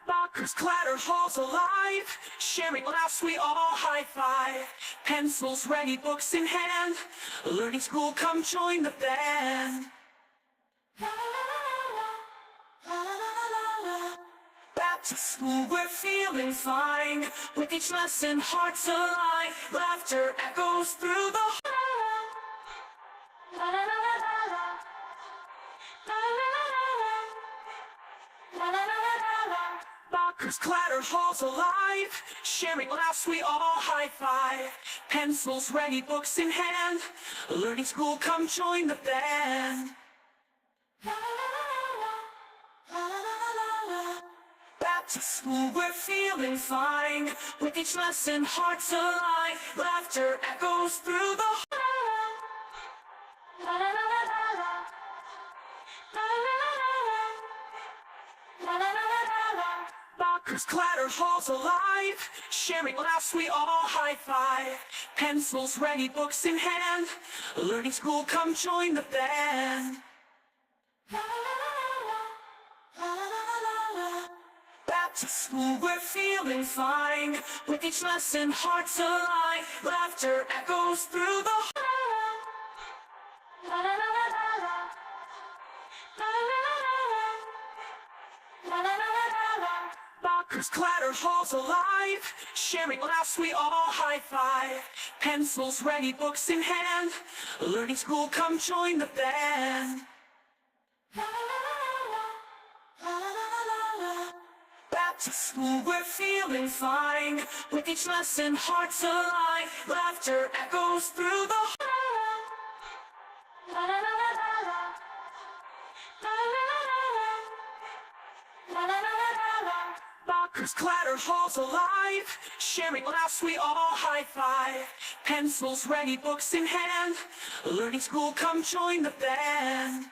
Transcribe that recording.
Rockers clatter, halls alive, sharing laughs, we all high-five. Pencils ready, books in hand, learning school, come join the band. Back to school, we're feeling fine, with each lesson, hearts align. Laughter echoes through the Rockers clatter, halls alive, sharing laughs, we all high-five. Pencils ready, books in hand, learning school, come join the band. Back to school, we're feeling fine, with each lesson, hearts align. Laughter echoes through the Rockers clatter, halls alive, sharing laughs, we all high-five. Pencils ready, books in hand, learning school, come join the band. Back to school, we're feeling fine, with each lesson, hearts align. Laughter echoes through the Rockers clatter, halls alive, sharing laughs, we all high-five. Pencils ready, books in hand, learning school, come join the band. Back to school, we're feeling fine, with each lesson, hearts align. Laughter echoes through the Rockers clatter, halls alive, sharing laughs, we all high-five. Pencils ready, books in hand, learning school, come join the band.